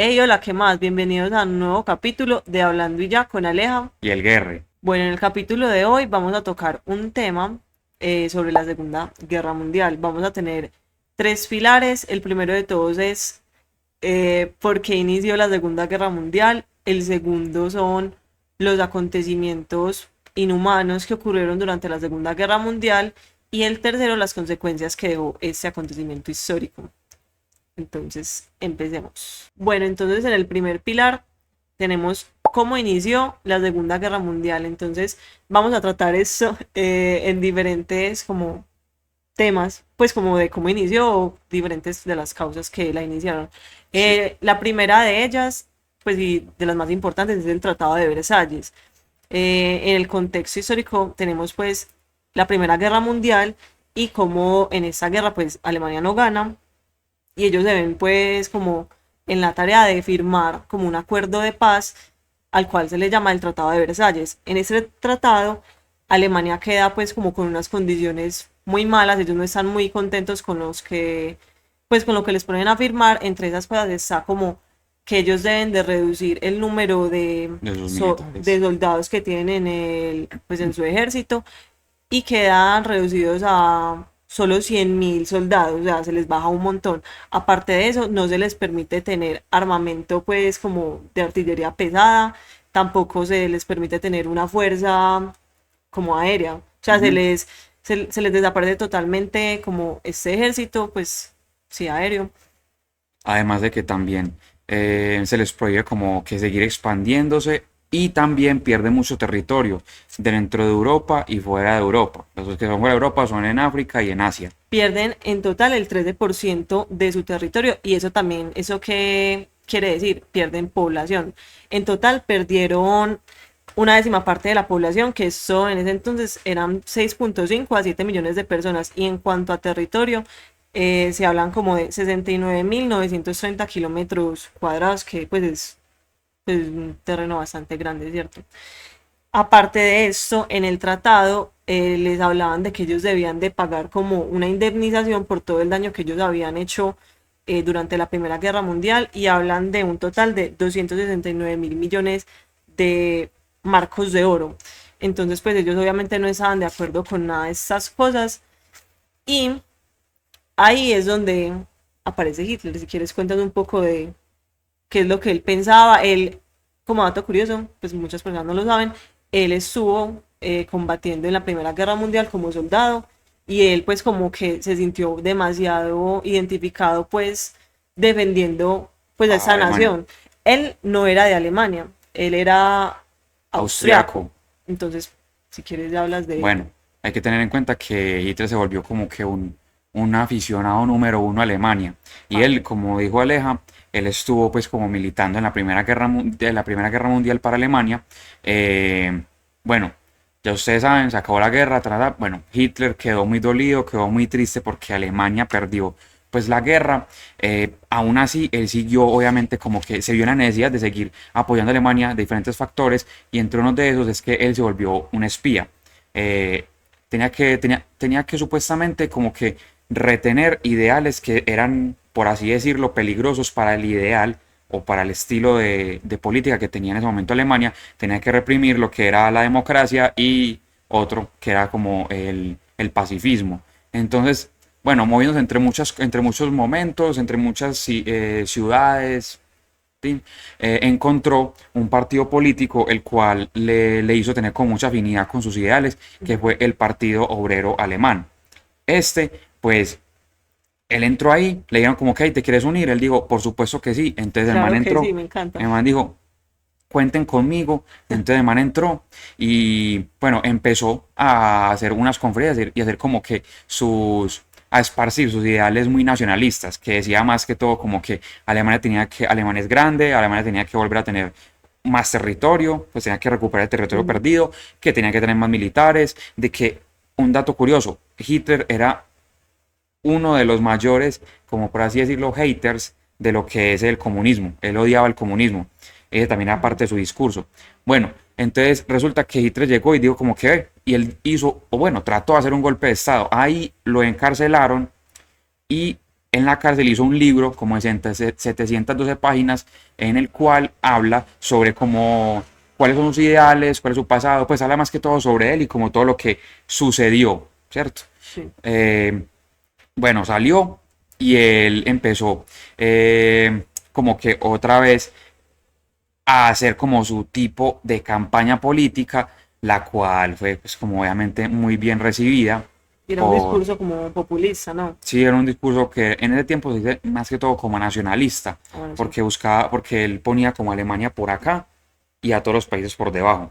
Hey, hola, ¿qué más? Bienvenidos a un nuevo capítulo de Hablando y ya con Aleja. Y el Guerre. Bueno, en el capítulo de hoy vamos a tocar un tema sobre la Segunda Guerra Mundial. Vamos a tener tres pilares. El primero de todos es por qué inició la Segunda Guerra Mundial. El segundo son los acontecimientos inhumanos que ocurrieron durante la Segunda Guerra Mundial. Y el tercero, las consecuencias que dejó este acontecimiento histórico. Entonces, empecemos. Bueno, entonces en el primer pilar tenemos cómo inició la Segunda Guerra Mundial. Entonces, vamos a tratar esto en diferentes como temas, pues como de cómo inició o diferentes de las causas que la iniciaron. Sí. La primera de ellas, pues y de las más importantes, es el Tratado de Versalles. En el contexto histórico tenemos pues la Primera Guerra Mundial y cómo en esa guerra pues Alemania no gana y ellos se ven pues como en la tarea de firmar como un acuerdo de paz al cual se le llama el Tratado de Versalles. En ese tratado Alemania queda pues como con unas condiciones muy malas, ellos no están muy contentos con los que pues con lo que les ponen a firmar. Entre esas cosas está como que ellos deben de reducir el número De sus de militares. soldados que tienen en pues en su ejército y quedan reducidos a solo 100.000 soldados, o sea, se les baja un montón. Aparte de eso, no se les permite tener armamento, pues, como de artillería pesada, tampoco se les permite tener una fuerza como aérea, o sea, Ujú. se les desaparece totalmente como este ejército, pues, sí, aéreo. Además de que también se les prohíbe como que seguir expandiéndose y también pierde mucho territorio dentro de Europa y fuera de Europa. Los que son fuera de Europa son en África y en Asia. Pierden en total el 13% de su territorio y eso también, ¿eso qué quiere decir? Pierden población. En total perdieron una décima parte de la población, que eso en ese entonces eran 6.5 a 7 millones de personas. Y en cuanto a territorio, se hablan como de 69.930 kilómetros cuadrados, que pues es pues, un terreno bastante grande, ¿cierto? Aparte de esto, en el tratado les hablaban de que ellos debían de pagar como una indemnización por todo el daño que ellos habían hecho durante la Primera Guerra Mundial y hablan de un total de 269.000 millones de marcos de oro. Entonces, pues ellos obviamente no estaban de acuerdo con nada de estas cosas y ahí es donde aparece Hitler. Si quieres, cuentas un poco de qué es lo que él pensaba. Él, como dato curioso, pues muchas personas no lo saben, él estuvo combatiendo en la Primera Guerra Mundial como soldado y él pues como que se sintió demasiado identificado pues defendiendo pues a A esa Alemania. nación. Él no era de Alemania, él era austriaco. Austriaco. Entonces, si quieres ya hablas de él. Bueno, hay que tener en cuenta que Hitler se volvió como que un aficionado número uno a Alemania. Y Ah, él, como dijo Aleja, él estuvo pues como militando en la Primera Guerra Mundial para Alemania. Eh, bueno, ya ustedes saben, se acabó la guerra, bueno, Hitler quedó muy dolido, quedó muy triste porque Alemania perdió pues la guerra. Aún así, él siguió, obviamente, como que se vio la necesidad de seguir apoyando a Alemania de diferentes factores, y entre uno de esos es que él se volvió un espía. Eh, tenía que supuestamente como que retener ideales que eran, por así decirlo, peligrosos para el ideal o para el estilo de política que tenía en ese momento Alemania. Tenía que reprimir lo que era la democracia y otro que era como el pacifismo. Entonces, bueno, moviéndose entre muchos momentos, entre muchas ciudades, ¿sí? Encontró un partido político el cual le hizo tener con mucha afinidad con sus ideales, que fue el Partido Obrero Alemán. Este, pues, él entró ahí, le dijeron como que, "Hey, ¿te quieres unir?". Él dijo, por supuesto que sí. Entonces el man claro que sí, entró, me encanta. el man dijo, cuenten conmigo. Entonces el man entró y bueno, empezó a hacer unas conferencias y hacer como que a esparcir sus ideales muy nacionalistas, que decía más que todo como que Alemania es grande, Alemania tenía que volver a tener más territorio, pues tenía que recuperar el territorio Ujú. perdido, que tenía que tener más militares, de que, un dato curioso, Hitler era uno de los mayores, como por así decirlo, haters de lo que es el comunismo. Él odiaba el comunismo. Ese también era parte de su discurso. Bueno, entonces resulta que Hitler llegó y dijo como que, y él hizo, o bueno, trató de hacer un golpe de Estado. Ahí lo encarcelaron y en la cárcel hizo un libro como de 712 páginas en el cual habla sobre cómo, cuáles son sus ideales, cuál es su pasado, pues habla más que todo sobre él y como todo lo que sucedió, ¿cierto? Sí. Bueno, salió y él empezó como que otra vez a hacer como su tipo de campaña política, la cual fue pues como obviamente muy bien recibida Era un por... discurso como populista, ¿no? Sí, era un discurso que en ese tiempo se dice más que todo como nacionalista, Ah, bueno, sí. porque buscaba, porque él ponía como a Alemania por acá y a todos los países por debajo.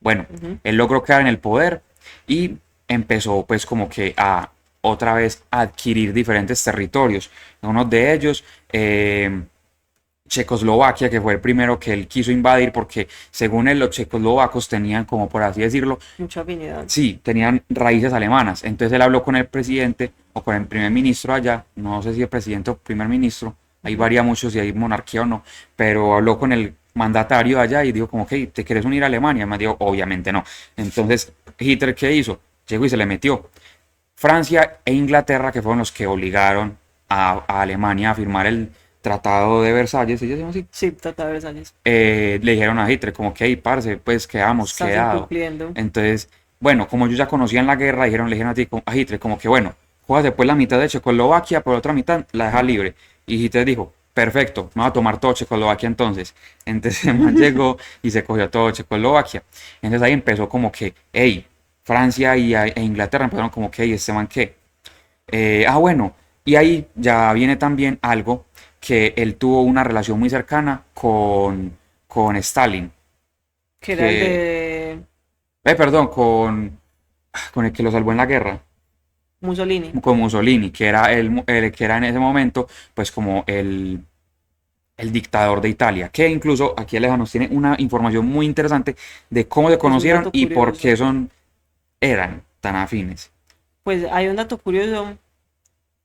Bueno, Ujú. él logró quedar en el poder y empezó pues como que a otra vez a adquirir diferentes territorios. Uno de ellos, Checoslovaquia, que fue el primero que él quiso invadir porque según él los checoslovacos tenían como por así decirlo, Mucha afinidad. sí, tenían raíces alemanas. Entonces él habló con el presidente o con el primer ministro allá, no sé si el presidente o primer ministro, ahí Ujú. varía mucho si hay monarquía o no, pero habló con el mandatario de allá y dijo como que te quieres unir a Alemania. Y me dijo, obviamente no. Entonces Hitler, ¿qué hizo? Llegó y se le metió. Francia e Inglaterra, que fueron los que obligaron a Alemania a firmar el Tratado de Versalles, ¿sí se llama así? Sí, Tata de Versalles. Le dijeron a Hitler como que, hey, parce, pues quedamos, Estás quedado. incumpliendo. Entonces, bueno, como ellos ya conocían la guerra, le dijeron a Hitler como que, bueno, juegas después la mitad de Checoslovaquia, por otra mitad la deja libre. Y Hitler dijo, perfecto, me voy a tomar todo Checoslovaquia entonces. Entonces el man llegó y se cogió todo Checoslovaquia. Entonces ahí empezó como que, hey, Francia e Inglaterra empezaron como que, hey, este man qué. Bueno, y ahí ya viene también algo que él tuvo una relación muy cercana con Stalin, Que era el que, de perdón, con el que lo salvó en la guerra, Mussolini. con Mussolini, que era, que era en ese momento, pues como el dictador de Italia, que incluso aquí Aleja nos tiene una información muy interesante de cómo se Es un conocieron dato y por curioso. qué eran tan afines. Pues hay un dato curioso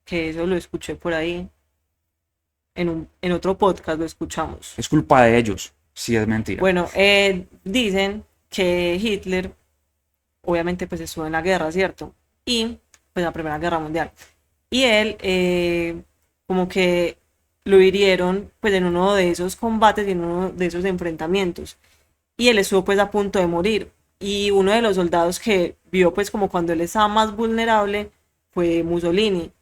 que eso lo escuché por ahí en otro podcast lo escuchamos. Es culpa de ellos, si es mentira. Bueno, dicen que Hitler obviamente pues estuvo en la guerra, ¿cierto? Y pues la Primera Guerra Mundial. Y él como que lo hirieron pues en uno de esos combates y en uno de esos enfrentamientos. Y él estuvo pues a punto de morir. Y uno de los soldados que vio pues como cuando él estaba más vulnerable fue Mussolini,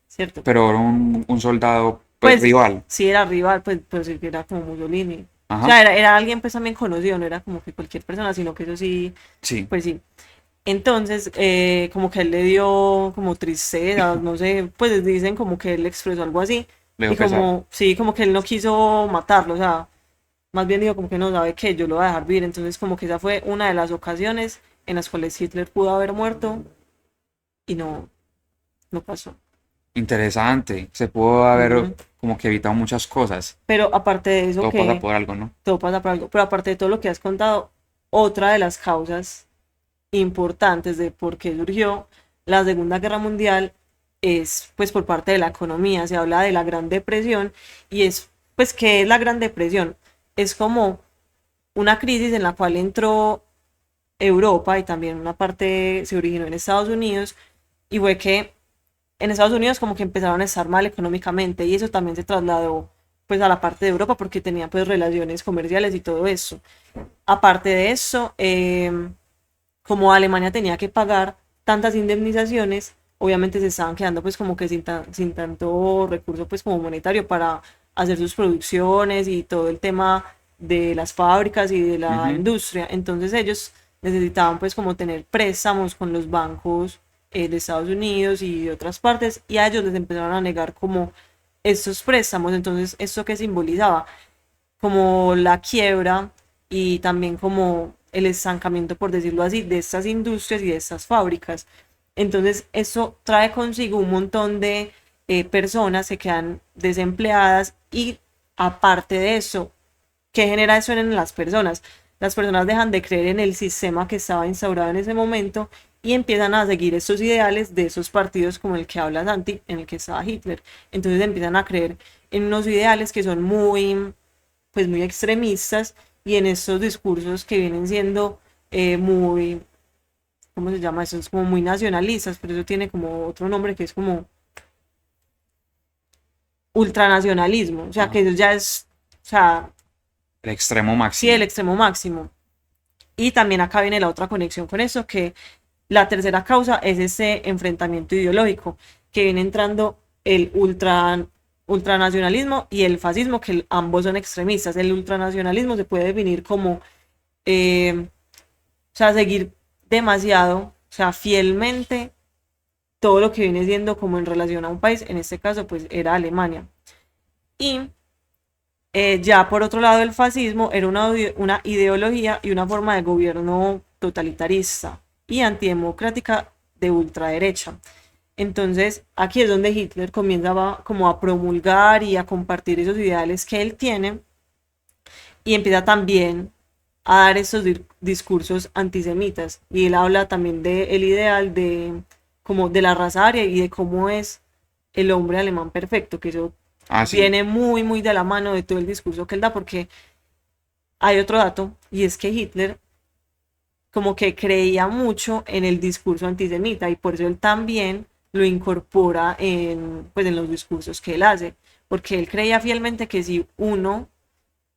¿cierto? Pero era un soldado pues Pues rival. sí era rival, pues, pero sí que era como Mussolini. O Ajá, sea, era alguien pues también conocido, no era como que cualquier persona, sino que eso sí, sí, pues sí. Entonces, como que él le dio como tristeza, no sé, pues dicen como que él expresó algo así. le Y dio pesar. como, sí, como que él no quiso matarlo, o sea, más bien dijo como que no sabe que yo lo voy a dejar vivir. Entonces, como que esa fue una de las ocasiones en las cuales Hitler pudo haber muerto y no, no pasó. Interesante. Se pudo haber Ujú. como que evitado muchas cosas. Pero aparte de eso, Todo pasa que por algo, ¿no? todo pasa por algo, pero aparte de todo lo que has contado, otra de las causas importantes de por qué surgió la Segunda Guerra Mundial es pues por parte de la economía. Se habla de la Gran Depresión y es pues ¿qué es la Gran Depresión? Es como una crisis en la cual entró Europa y también una parte se originó en Estados Unidos y fue que en Estados Unidos como que empezaron a estar mal económicamente y eso también se trasladó pues a la parte de Europa porque tenía pues relaciones comerciales y todo eso. Aparte de eso, como Alemania tenía que pagar tantas indemnizaciones, obviamente se estaban quedando pues como que sin tanto recurso pues como monetario para hacer sus producciones y todo el tema de las fábricas y de la Ujú. industria. Entonces ellos necesitaban pues como tener préstamos con los bancos de Estados Unidos y de otras partes y a ellos les empezaron a negar como estos préstamos. Entonces, ¿esto qué simbolizaba? Como la quiebra y también como el estancamiento, por decirlo así, de estas industrias y de estas fábricas. Entonces, eso trae consigo un montón de personas que quedan desempleadas y aparte de eso, ¿qué genera eso en las personas? Las personas dejan de creer en el sistema que estaba instaurado en ese momento y empiezan a seguir estos ideales de esos partidos como el que habla Santi, en el que estaba Hitler. Entonces empiezan a creer en unos ideales que son pues muy extremistas y en estos discursos que vienen siendo muy, ¿cómo se llama eso? Es como muy nacionalistas, pero eso tiene como otro nombre que es como, ultranacionalismo, o sea, Ajá. que eso ya es, o sea, El extremo sí, el máximo. extremo máximo. Y también acá viene la otra conexión con eso, que la tercera causa es ese enfrentamiento ideológico, que viene entrando el ultranacionalismo y el fascismo, que ambos son extremistas. El ultranacionalismo se puede definir como, o sea, seguir demasiado, o sea, fielmente todo lo que viene siendo como en relación a un país, en este caso pues era Alemania. Y ya por otro lado el fascismo era una ideología y una forma de gobierno totalitarista y antidemocrática de ultraderecha. Entonces aquí es donde Hitler comienza como a promulgar y a compartir esos ideales que él tiene y empieza también a dar esos discursos antisemitas. Y él habla también del ideal de como de la raza aria y de cómo es el hombre alemán perfecto, que eso Ah, sí. viene muy, muy de la mano de todo el discurso que él da, porque hay otro dato, y es que Hitler como que creía mucho en el discurso antisemita, y por eso él también lo incorpora en, pues, en los discursos que él hace, porque él creía fielmente que si uno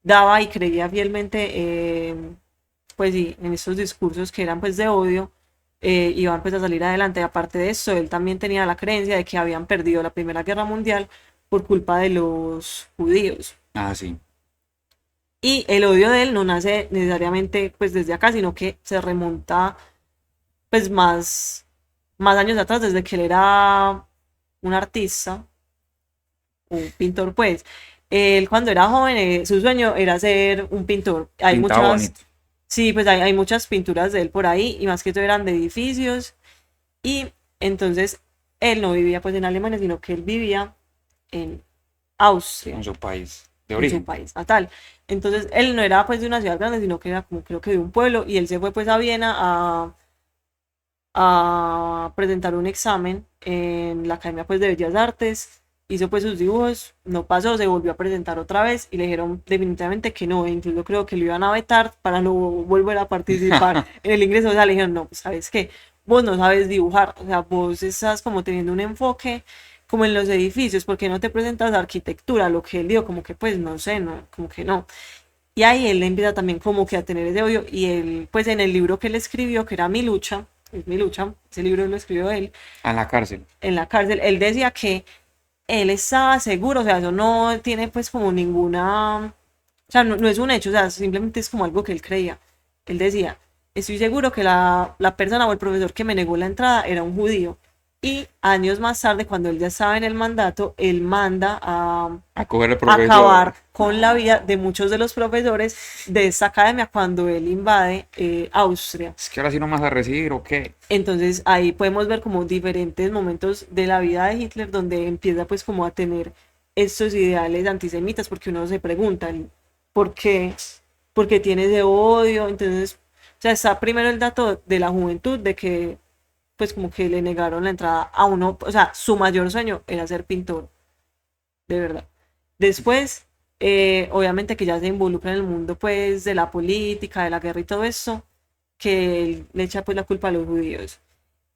daba y creía fielmente, pues sí, en esos discursos que eran pues de odio, iban pues a salir adelante. Aparte de eso, él también tenía la creencia de que habían perdido la Primera Guerra Mundial por culpa de los judíos. Ah, sí. Y el odio de él no nace necesariamente pues desde acá, sino que se remonta pues más años atrás, desde que él era un artista, un pintor pues. Él cuando era joven, su sueño era ser un pintor. Hay Pintaba muchas, bonito. sí, pues hay muchas pinturas de él por ahí, y más que todo eran de edificios. Y entonces él no vivía pues en Alemania, sino que él vivía en En Austria, su país de en su origen. país natal. Entonces él no era pues de una ciudad grande, sino que era como creo que de un pueblo, y él se fue pues a Viena a presentar un examen en la Academia pues de Bellas Artes, hizo pues sus dibujos, no pasó, se volvió a presentar otra vez y le dijeron definitivamente que no, e incluso creo que lo iban a vetar para no volver a participar en el ingreso. O sea, le dijeron, no, pues sabes que vos no sabes dibujar, o sea, vos estás como teniendo un enfoque como en los edificios, ¿por qué no te presentas a arquitectura? Lo que él dijo, como que pues no sé, no, como que no. Y ahí él empieza también como que a tener ese odio, y él, pues en el libro que él escribió, que era Mi Lucha, es Mi Lucha, ese libro lo escribió él A la cárcel. en la cárcel, él decía que él estaba seguro, o sea, eso no tiene pues como ninguna, o sea, no es un hecho, o sea, simplemente es como algo que él creía. Él decía, estoy seguro que la persona o el profesor que me negó la entrada era un judío. Y años más tarde, cuando él ya estaba en el mandato, él manda a A coger el profesor. acabar con la vida de muchos de los profesores de esta academia cuando él invade Austria. Es que ahora sí no más a recibir, ¿o qué? Entonces ahí podemos ver como diferentes momentos de la vida de Hitler donde empieza pues como a tener estos ideales antisemitas, porque uno se pregunta por qué, por qué tiene ese odio. Entonces, o sea, está primero el dato de la juventud, de que pues como que le negaron la entrada a uno, o sea, su mayor sueño era ser pintor, de verdad. Después, obviamente que ya se involucra en el mundo pues de la política, de la guerra y todo eso, que él le echa pues la culpa a los judíos.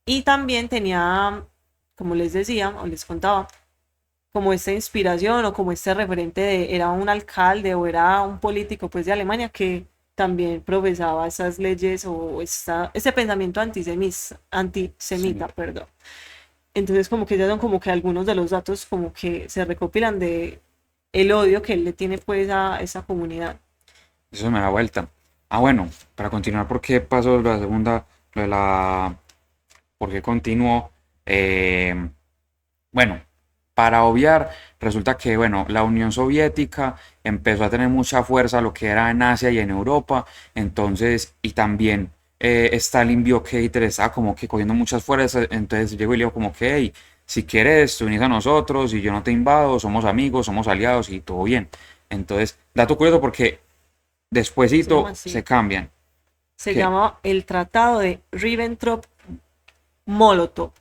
Y también tenía, como les decía o les contaba, como esta inspiración o como este referente de, era un alcalde o era un político pues de Alemania que también profesaba esas leyes o ese pensamiento antisemita, Sí. perdón. Entonces como que ya son como que algunos de los datos como que se recopilan de el odio que él le tiene pues a esa comunidad. Eso me da vuelta. Ah, bueno, para continuar, ¿por qué pasó la segunda, lo de la, por qué continuó? Bueno, para obviar, resulta que, bueno, la Unión Soviética empezó a tener mucha fuerza, lo que era en Asia y en Europa, entonces, y también Stalin vio que Hitler estaba como que cogiendo muchas fuerzas, entonces llegó y le dijo como que, hey, si quieres, te unís a nosotros y yo no te invado, somos amigos, somos aliados y todo bien. Entonces, dato curioso porque Se llama despuesito se así. cambian. Se ¿Qué? llama el Tratado de Ribbentrop-Molotov,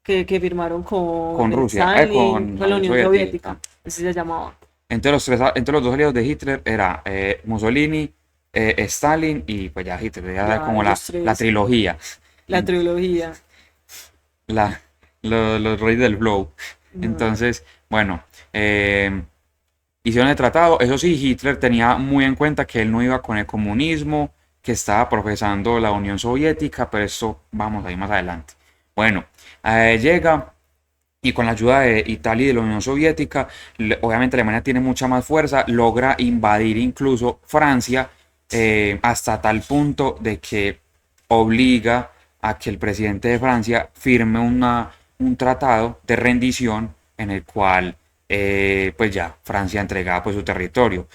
que firmaron con Con Rusia, Stalin, con la con la Unión Unión Soviética. Soviética. Así se llamaba. Entre los dos aliados de Hitler era Mussolini, Stalin y pues ya Hitler, ya Ya como la, ellos la tres, trilogía, la trilogía. la, los reyes del flow. No. Entonces, Bueno, hicieron el tratado. Eso sí, Hitler tenía muy en cuenta que él no iba con el comunismo que estaba profesando la Unión Soviética, pero eso vamos a ir más adelante. Bueno, llega y con la ayuda de Italia y de la Unión Soviética, obviamente Alemania tiene mucha más fuerza, logra invadir incluso Francia hasta tal punto de que obliga a que el presidente de Francia firme un tratado de rendición en el cual pues ya Francia entregaba pues su territorio.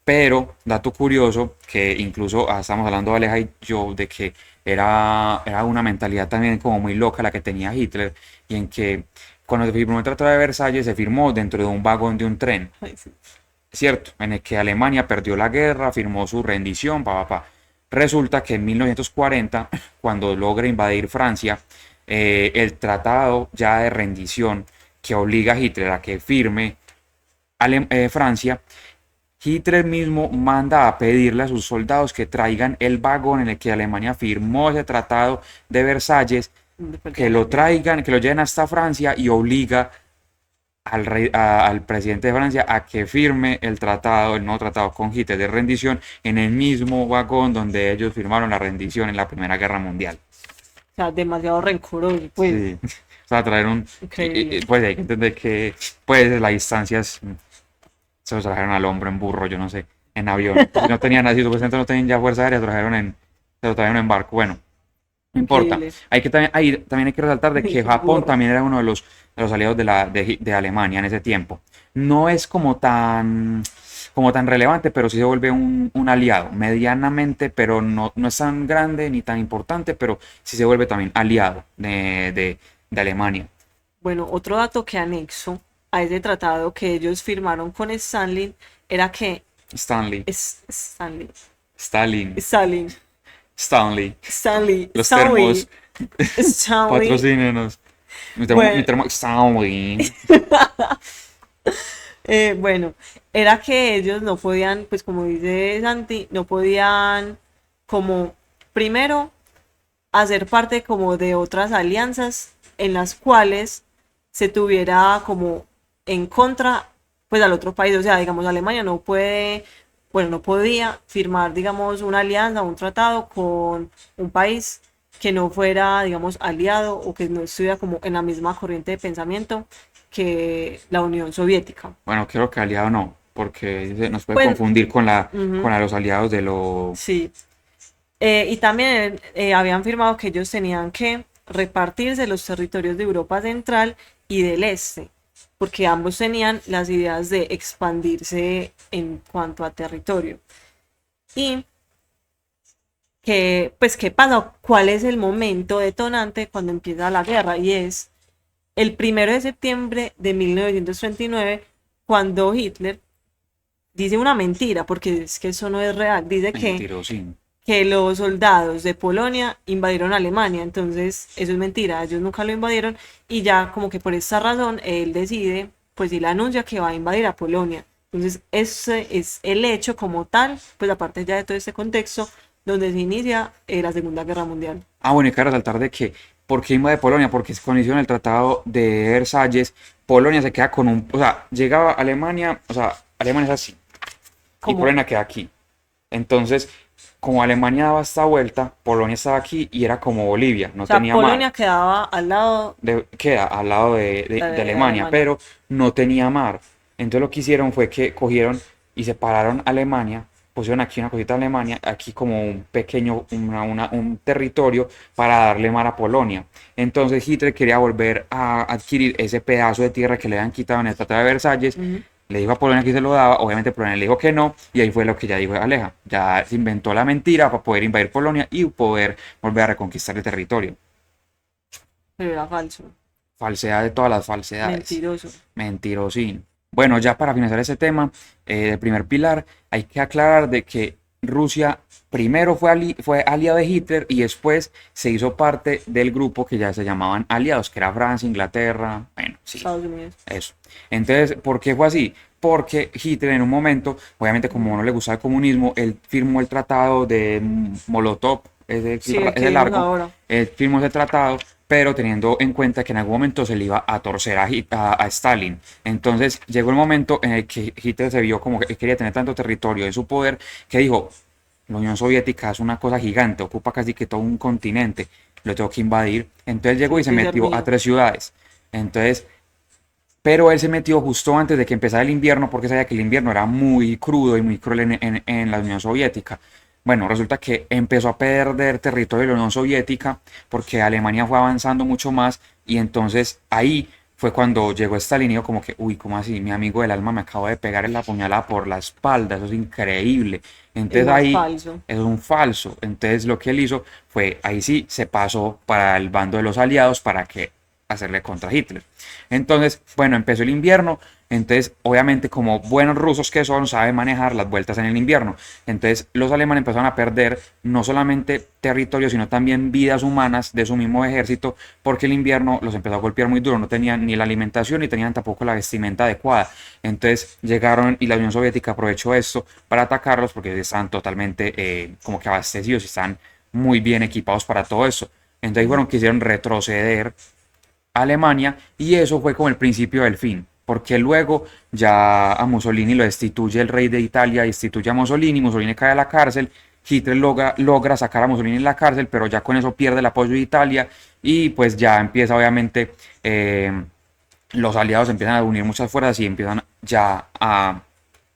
Pero, dato curioso, que incluso estamos hablando de Aleja y yo, de que era una mentalidad también como muy loca la que tenía Hitler, y en que cuando se firmó el Tratado de Versalles se firmó dentro de un vagón de un tren, Ay, sí. ¿cierto? En el que Alemania perdió la guerra, firmó su rendición, Resulta que en 1940, cuando logra invadir Francia, el tratado ya de rendición que obliga a Hitler a que firme Francia, Hitler mismo manda a pedirle a sus soldados que traigan el vagón en el que Alemania firmó ese tratado de Versalles, que lo traigan, que lo lleven hasta Francia, y obliga al presidente de Francia a que firme el tratado, el nuevo tratado con Hitler de rendición, en el mismo vagón donde ellos firmaron la rendición en la Primera Guerra Mundial. O sea, demasiado rencoroso, pues, Sí. O sea, traer increíble. pues hay que entender que pues las distancias se los trajeron al hombro en burro, yo no sé, en avión. Si no tenían así, supuestamente no tenían ya fuerza aérea, se lo trajeron en barco. Bueno, no importa. Increíble. También hay que resaltar de que Japón Burro. también era uno de los aliados de Alemania en ese tiempo. No es como tan relevante, pero sí se vuelve un aliado, medianamente, pero no es tan grande ni tan importante, pero sí se vuelve también aliado de Alemania. Bueno, otro dato que anexo a ese tratado que ellos firmaron con Stalin era que Stanley, es Stanley, Stalin, Stalin, Stanley, Stanley, los Stanley, termos, Stanley. patrocínenos. Mi Bueno, termo, Stanley. bueno, era que ellos no podían, pues como dice Santi, no podían como primero hacer parte como de otras alianzas en las cuales se tuviera como en contra pues al otro país, o sea, digamos Alemania no puede, bueno, no podía firmar digamos una alianza, un tratado con un país que no fuera digamos aliado o que no estuviera como en la misma corriente de pensamiento que la Unión Soviética. Bueno, creo que aliado no, porque nos puede Pues, confundir uh-huh, los aliados de lo... sí. Y también habían firmado que ellos tenían que repartirse los territorios de Europa Central y del Este, porque ambos tenían las ideas de expandirse en cuanto a territorio. Y que, pues, ¿qué pasa? ¿Cuál es el momento detonante cuando empieza la guerra? Y es el 1 de septiembre de 1939, cuando Hitler dice una mentira, porque es que eso no es real, dice Mentirosín. que los soldados de Polonia invadieron Alemania, entonces eso es mentira, ellos nunca lo invadieron y ya como que por esa razón él decide, pues él anuncia que va a invadir a Polonia. Entonces ese es el hecho como tal, pues aparte ya de todo este contexto, donde se inicia la Segunda Guerra Mundial. Ah, bueno, hay que resaltar de que, ¿por qué invade Polonia? Porque cuando hicieron el tratado de Versalles, Polonia se queda con o sea, llegaba a Alemania, o sea, Alemania es así, y Como, Polonia queda aquí. Entonces, como Alemania daba esta vuelta, Polonia estaba aquí y era como Bolivia, o no sea, tenía mar. Polonia quedaba al lado Queda al lado de de Alemania, Alemania. pero no tenía mar. Entonces lo que hicieron fue que cogieron y separaron Alemania, pusieron aquí una cosita de Alemania, aquí como un pequeño, un territorio para darle mar a Polonia. Entonces Hitler quería volver a adquirir ese pedazo de tierra que le habían quitado en el Tratado de Versalles. Ujú. Le dijo a Polonia que se lo daba, obviamente Polonia le dijo que no, y ahí fue lo que ya dijo Aleja. Ya se inventó la mentira para poder invadir Polonia y poder volver a reconquistar el territorio. Pero era falso, Falsedad de todas las falsedades. mentiroso. Mentirosín. Bueno, ya para finalizar ese tema del primer pilar, hay que aclarar de que Rusia primero fue aliado de Hitler y después se hizo parte del grupo que ya se llamaban aliados, que era Francia, Inglaterra, bueno, sí, Estados Unidos. eso. Entonces, ¿por qué fue así? Porque Hitler en un momento, obviamente como no le gustaba el comunismo, él firmó el tratado de Molotov, Sí, el que ese vimos largo, ahora. él firmó ese tratado pero teniendo en cuenta que en algún momento se le iba a torcer a Stalin. Entonces llegó el momento en el que Hitler se vio como que quería tener tanto territorio de su poder que dijo, la Unión Soviética es una cosa gigante, ocupa casi que todo un continente, lo tengo que invadir. Entonces llegó y se Tiene que ser metió a mío. 3 ciudades. Entonces, pero él se metió justo antes de que empezara el invierno porque sabía que el invierno era muy crudo y muy cruel en la Unión Soviética. Bueno, resulta que empezó a perder territorio de la Unión Soviética porque Alemania fue avanzando mucho más y entonces ahí fue cuando llegó Stalin y dijo como que, uy, ¿cómo así? Mi amigo del alma me acabo de pegar en la puñalada por la espalda, eso es increíble. Entonces Eso es ahí falso. es un falso. Entonces lo que él hizo fue, ahí sí se pasó para el bando de los aliados para que hacerle contra Hitler. Entonces, bueno, empezó el invierno, entonces obviamente como buenos rusos que son, saben manejar las vueltas en el invierno. Entonces los alemanes empezaron a perder no solamente territorio, sino también vidas humanas de su mismo ejército, porque el invierno los empezó a golpear muy duro, no tenían ni la alimentación ni tenían tampoco la vestimenta adecuada. Entonces llegaron y la Unión Soviética aprovechó esto para atacarlos porque estaban totalmente como que abastecidos y están muy bien equipados para todo eso. Entonces, bueno, quisieron retroceder Alemania y eso fue como el principio del fin, porque luego ya a Mussolini lo destituye el rey de Italia, destituye a Mussolini, Mussolini cae a la cárcel, Hitler logra sacar a Mussolini de la cárcel, pero ya con eso pierde el apoyo de Italia y pues ya empieza obviamente los aliados empiezan a unir muchas fuerzas y empiezan ya a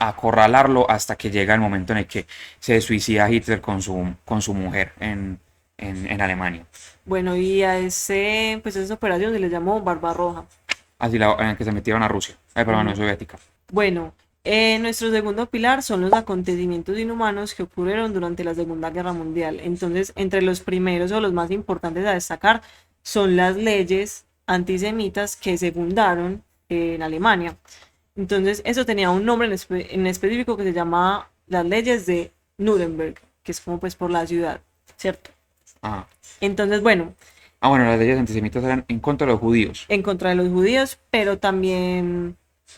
acorralarlo hasta que llega el momento en el que se suicida Hitler con su mujer en Alemania. Bueno, y a ese, pues a esa operación se le llamó Barbarroja. Así en el que se metieron a Rusia, perdón, a la Unión Ujú. Soviética. Bueno, nuestro segundo pilar son los acontecimientos inhumanos que ocurrieron durante la Segunda Guerra Mundial. Entonces, entre los primeros o los más importantes a destacar son las leyes antisemitas que se fundaron en Alemania. Entonces, eso tenía un nombre en específico que se llamaba las leyes de Nuremberg, que es como pues por la ciudad, ¿cierto? Ah. Entonces, bueno, Bueno, las leyes antisemitas eran en contra de los judíos. en contra de los judíos, pero también,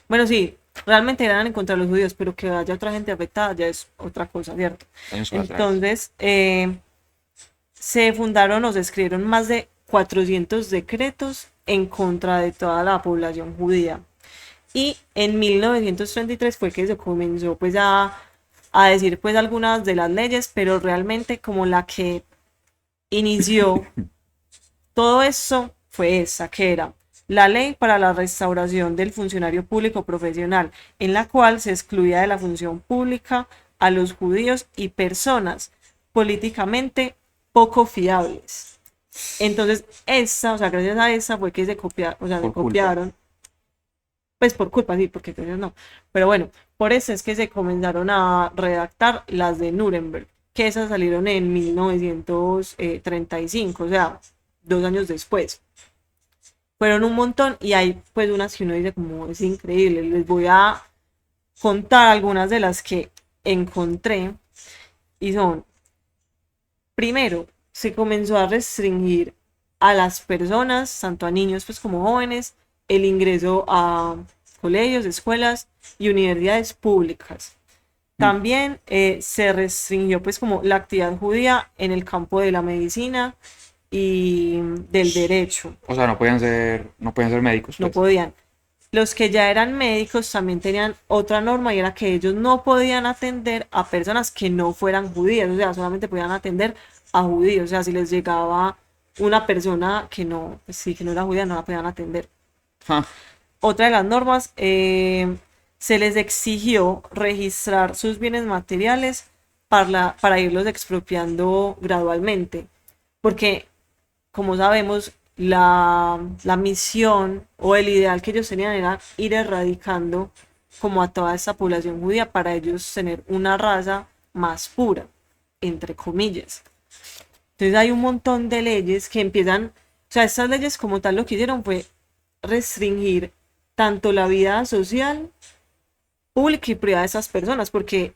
bueno, sí, realmente eran en contra de los judíos, pero que haya otra gente afectada ya es otra cosa, ¿cierto? Años atrás. Entonces, se fundaron o se escribieron más de 400 decretos en contra de toda la población judía. Y en 1933 fue que se comenzó pues a decir pues algunas de las leyes, pero realmente como la que inició todo eso fue esa, que era la ley para la restauración del funcionario público profesional, en la cual se excluía de la función pública a los judíos y personas políticamente poco fiables. Entonces, esa, o sea, gracias a esa fue que se copiaron, o sea, se Por culpa. copiaron, pues por culpa, sí, porque gracias no. Pero bueno, por eso es que se comenzaron a redactar las de Nuremberg, que esas salieron en 1935, o sea, 2 años después. Fueron un montón y hay pues unas que uno dice como es increíble. Les voy a contar algunas de las que encontré y son, primero, se comenzó a restringir a las personas, tanto a niños pues como jóvenes, el ingreso a colegios, escuelas y universidades públicas. Mm. También se restringió pues como la actividad judía en el campo de la medicina y del derecho. O sea, no podían ser médicos, No pues. podían. Los que ya eran médicos también tenían otra norma y era que ellos no podían atender a personas que no fueran judías, o sea, solamente podían atender a judíos, o sea, si les llegaba una persona que no, pues sí, que no era judía, no la podían atender. Ja. Otra de las normas, se les exigió registrar sus bienes materiales para irlos expropiando gradualmente, porque como sabemos, la misión o el ideal que ellos tenían era ir erradicando como a toda esa población judía para ellos tener una raza más pura, entre comillas. Entonces hay un montón de leyes que empiezan, o sea, estas leyes como tal lo que hicieron fue restringir tanto la vida social, pública y privada de esas personas, porque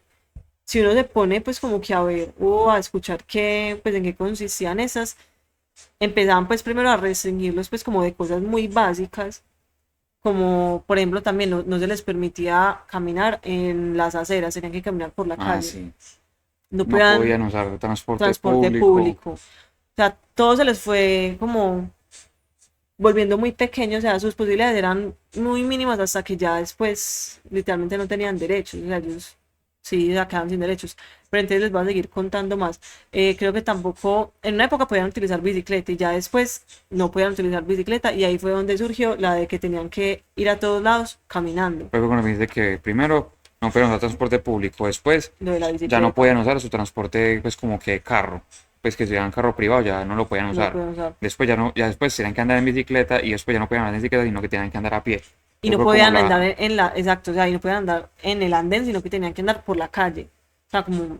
si uno se pone pues como que a ver o a escuchar qué, pues en qué consistían esas, empezaban pues primero a restringirlos pues como de cosas muy básicas, como por ejemplo también no se les permitía caminar en las aceras, tenían que caminar por la Ah, calle, sí. no No podían podían usar transporte transporte público. público, o sea, todo se les fue como volviendo muy pequeños, o sea, sus posibilidades eran muy mínimas hasta que ya después literalmente no tenían derechos, o sea, ellos sí se quedaban sin derechos. Pero entonces les voy a seguir contando más. Creo que tampoco, en una época podían utilizar bicicleta y ya después no podían utilizar bicicleta y ahí fue donde surgió la de que tenían que ir a todos lados caminando, Luego cuando me dice que primero no podían usar transporte público, después lo de la ya no bicicleta, podían usar su transporte pues como que carro, pues que si eran carro privado ya no lo podían no usar. pueden usar. Después ya no, ya después tenían que andar en bicicleta y después ya no podían andar en bicicleta, sino que tenían que andar a pie. Y Eso no fue como podían andar la, en la, exacto, o sea, y no podían andar en el andén, sino que tenían que andar por la calle. O sea, como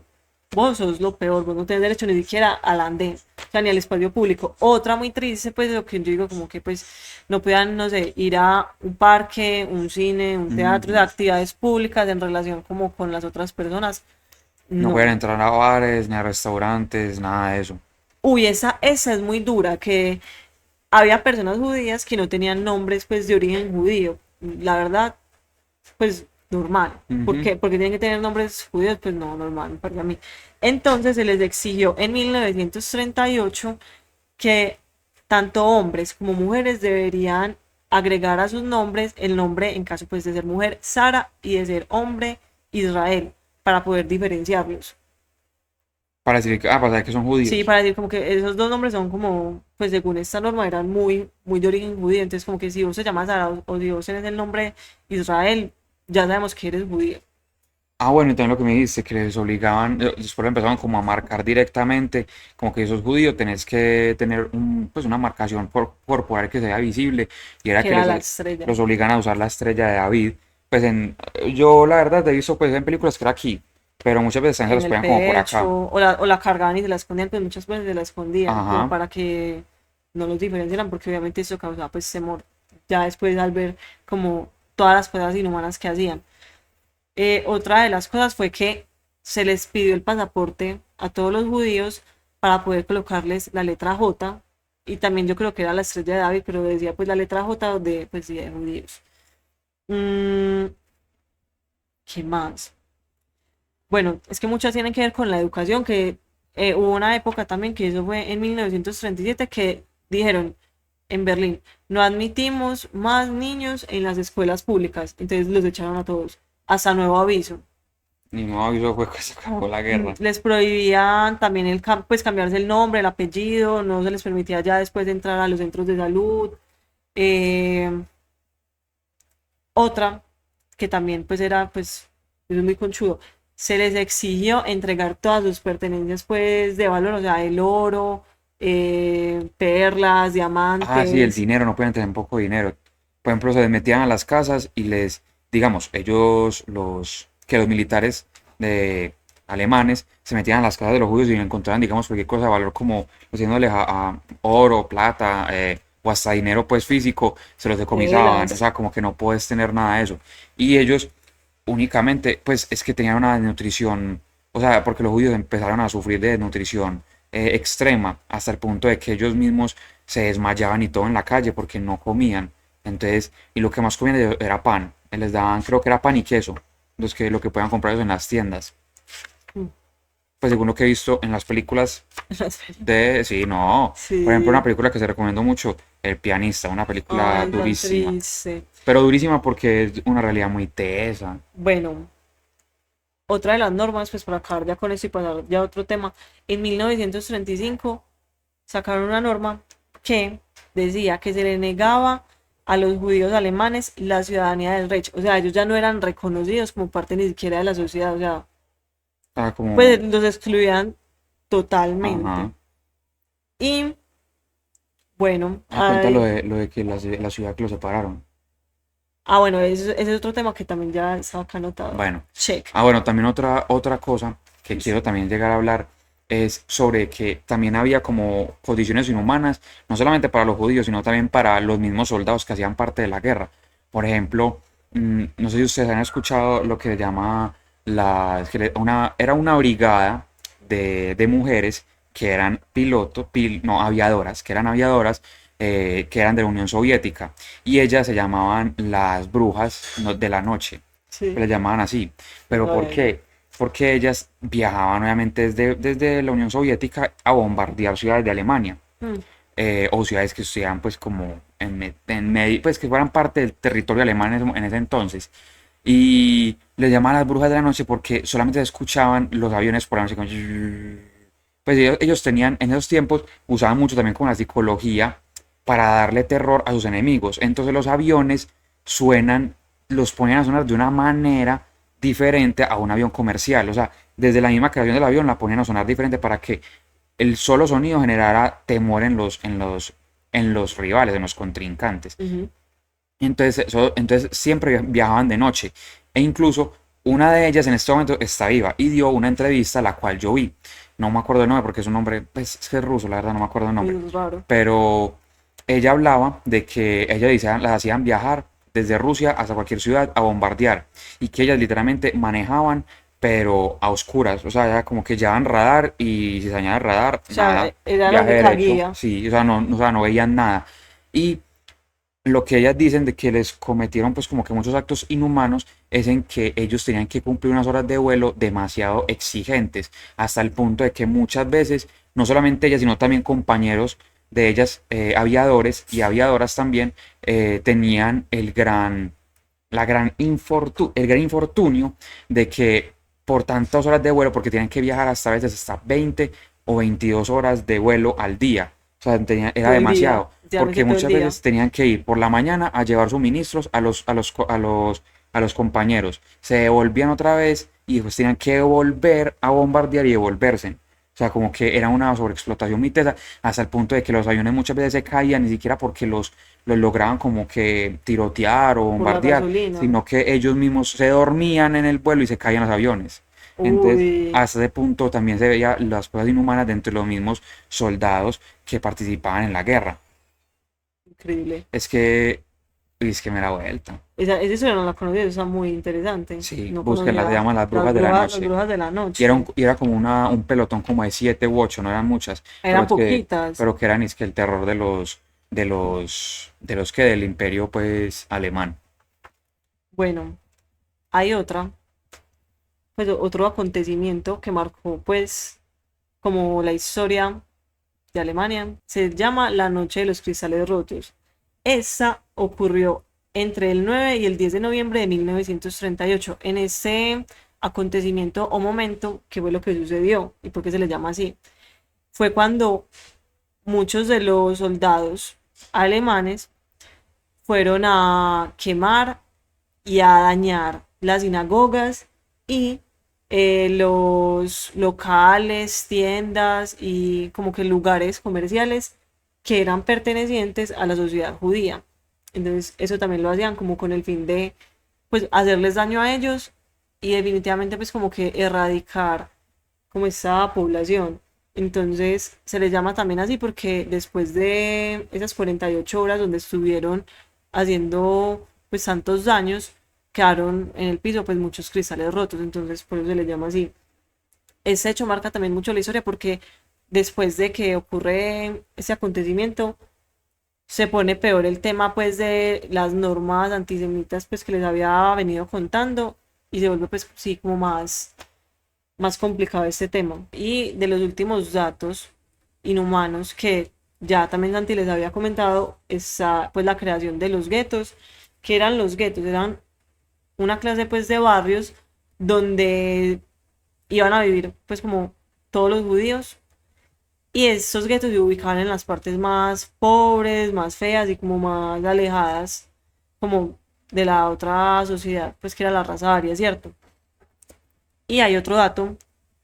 vos sos lo peor, vos no tenés derecho ni siquiera al andén, o sea, ni al espacio público. Otra muy triste, pues, lo que yo digo, como que, pues, no podían, no sé, ir a un parque, un cine, un teatro, o sea, Ujú. actividades públicas en relación como con las otras personas. No No. podían entrar a bares ni a restaurantes, nada de eso. Uy, esa es muy dura, que había personas judías que no tenían nombres, pues, de origen judío. La verdad, pues normal. ¿Por Ujú. qué? Porque tienen que tener nombres judíos, pues no, normal, me parece a mí. Entonces se les exigió en 1938 que tanto hombres como mujeres deberían agregar a sus nombres el nombre, en caso pues de ser mujer, Sara, y de ser hombre, Israel, para poder diferenciarlos. Para decir que, para saber que son Sí, judíos. para decir como que esos dos nombres son como, pues según esta norma eran muy de origen judío, entonces como que si vos te llamas Sara o si vos tenés el nombre Israel, ya sabemos que eres judío. Ah, bueno, y también lo que me dijiste, que les obligaban, después lo empezaron como a marcar directamente, como que sos judío, tenés que tener pues una marcación corporal que sea visible, y era Que que era la estrella. los obligan a usar la estrella de David. Pues yo la verdad he visto pues en películas que era aquí, pero muchas veces también se En los el ponían como por pecho, acá. o la cargaban y se la escondían, pues muchas veces se la escondían, como Ajá. para que no los diferenciaran, porque obviamente eso causaba pues temor, ya después al ver como todas las cosas inhumanas que hacían. Otra de las cosas fue que se les pidió el pasaporte a todos los judíos para poder colocarles la letra J, y también yo creo que era la estrella de David, pero decía pues la letra J de, pues, sí, de judíos. Mm, ¿Qué más? Bueno, es que muchas tienen que ver con la educación, que hubo una época también, que eso fue en 1937, que dijeron en Berlín, no admitimos más niños en las escuelas públicas, entonces los echaron a todos, hasta nuevo aviso. Ni modo aviso fue que se acabó la guerra. Les prohibían también pues cambiarse el nombre, el apellido, no se les permitía ya después de entrar a los centros de salud. Eh, Otra, que también pues era pues es muy conchudo, se les exigió entregar todas sus pertenencias pues de valor, o sea, el oro, perlas, Ah, sí, el diamantes. dinero, no pueden tener poco dinero. Por ejemplo, se les metían a las casas y digamos, que los militares de alemanes se metían a las casas de los judíos y encontraban, digamos, cualquier cosa de valor como haciéndoles a oro, plata, o hasta dinero pues físico, se los decomisaban. O Telas. sea, como que no puedes tener nada de eso. Y ellos únicamente, pues es que tenían una desnutrición, o sea, porque los judíos empezaron a sufrir de desnutrición extrema hasta el punto de que ellos mismos se desmayaban y todo en la calle porque no comían. Entonces, y lo que más comían era pan. Les daban, creo que era pan y queso, lo que puedan comprar eso en las tiendas. Mm. Pues según lo que he visto en las películas sí, no. Por ejemplo, una Sí, película que se recomiendo mucho, El pianista, una película ay, tan durísima. triste. Pero durísima porque es una realidad muy tesa. Bueno, otra de las normas, pues para acabar ya con esto y pasar ya a otro tema, en 1935 sacaron una norma que decía que se le negaba a los judíos alemanes la ciudadanía del Reich. O sea, ellos ya no eran reconocidos como parte ni siquiera de la sociedad. O sea, Ah, como, pues los excluían totalmente. ajá. Y bueno, Cuenta lo de que la ciudad que lo separaron. bueno, ese es otro tema que también ya estaba acá anotado. Bueno, Check. bueno, también otra cosa que quiero también llegar a hablar es sobre que también había como condiciones inhumanas, no solamente para los judíos, sino también para los mismos soldados que hacían parte de la guerra. Por ejemplo, no sé si ustedes han escuchado lo que se llama era una brigada de mujeres que eran no, aviadoras, que eran aviadoras, que eran de la Unión Soviética, y ellas se llamaban las brujas de la noche, Sí, les llamaban así. ¿Pero no, por qué? Porque ellas viajaban obviamente desde la Unión Soviética a bombardear ciudades de Alemania. mm, o ciudades que estuvieran pues como en medio, pues que fueran parte del territorio alemán en ese entonces. Y les llamaban las brujas de la noche porque solamente se escuchaban los aviones por la noche. Pues ellos tenían, en esos tiempos, usaban mucho también como la psicología para darle terror a sus enemigos. Entonces los aviones suenan, los ponían a sonar de una manera diferente a un avión comercial. O sea, desde la misma creación del avión la ponían a sonar diferente para que el solo sonido generara temor en los rivales, en los contrincantes. Ujú. Entonces siempre viajaban de noche. E incluso una de ellas en este momento está viva y dio una entrevista la cual yo vi. No me acuerdo el nombre porque es un nombre, pues es que es ruso, la verdad no me acuerdo el nombre. Es raro. Pero ella hablaba de que ella decía, las hacían viajar desde Rusia hasta cualquier ciudad a bombardear y que ellas literalmente manejaban pero a oscuras, o sea, ya como que llevaban radar y si se dañaba el radar, O sea, nada, era la viaje única derecho, guía. sí, o sea, no veían nada. Y lo que ellas dicen de que les cometieron pues como que muchos actos inhumanos es en que ellos tenían que cumplir unas horas de vuelo demasiado exigentes, hasta el punto de que muchas veces, no solamente ellas, sino también compañeros de ellas, aviadores y aviadoras también, tenían el gran infortunio de que por tantas horas de vuelo, porque tienen que viajar hasta a veces hasta 20 o 22 horas de vuelo al día, o sea, era Todo el día. demasiado Literalmente porque todo el muchas día. veces tenían que ir por la mañana a llevar suministros a los compañeros. Se devolvían otra vez y después tenían que volver a bombardear y devolverse. O sea, como que era una sobreexplotación muy tesa, hasta el punto de que los aviones muchas veces se caían, ni siquiera porque los lograban como que tirotear o Por la bombardear, gasolina. sino que ellos mismos se dormían en el vuelo y se caían los aviones. Entonces, Uy, hasta ese punto también se veía las cosas inhumanas dentro de los mismos soldados que participaban en la guerra. increíble. Es que, uy, es que me da vuelta. Esa historia no la conocía, está muy interesante. Sí, No búsquenla, se conocía llaman las brujas de la las noche. brujas de la Y era, noche. un, y era como un pelotón como de 7 u 8, no eran muchas, pero Eran es que, poquitas. pero que eran es que el terror de los que del imperio pues alemán. Bueno, hay otra, pues otro acontecimiento que marcó pues como la historia de Alemania. Se llama la Noche de los Cristales Rotos. Esta ocurrió entre el 9 y el 10 de noviembre de 1938. En ese acontecimiento o momento, ¿qué fue lo que sucedió y por qué se le llama así? Fue cuando muchos de los soldados alemanes fueron a quemar y a dañar las sinagogas y los locales, tiendas y como que lugares comerciales que eran pertenecientes a la sociedad judía. Entonces eso también lo hacían como con el fin de pues hacerles daño a ellos y definitivamente pues como que erradicar como esa población. Entonces se les llama también así porque después de esas 48 horas donde estuvieron haciendo pues tantos daños, quedaron en el piso pues muchos cristales rotos, entonces por eso se les llama así. Ese hecho marca también mucho la historia porque después de que ocurre ese acontecimiento, se pone peor el tema pues de las normas antisemitas pues que les había venido contando y se vuelve pues sí como más complicado este tema. Y de los últimos datos inhumanos que ya también Santi les había comentado, está pues la creación de los guetos. ¿Qué eran los guetos? Eran una clase pues de barrios donde iban a vivir pues como todos los judíos y esos guetos se ubicaban en las partes más pobres, más feas y como más alejadas como de la otra sociedad pues que era la raza aria, ¿cierto? Y hay otro dato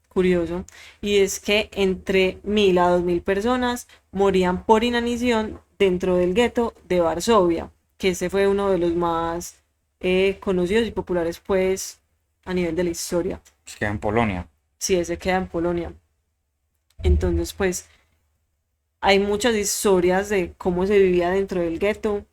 curioso, y es que entre 1.000 a 2.000 personas morían por inanición dentro del gueto de Varsovia, que ese fue uno de los más conocidos y populares pues a nivel de la historia. Es que en Polonia. Sí, ese queda en Polonia. Entonces pues hay muchas historias de cómo se vivía dentro del gueto,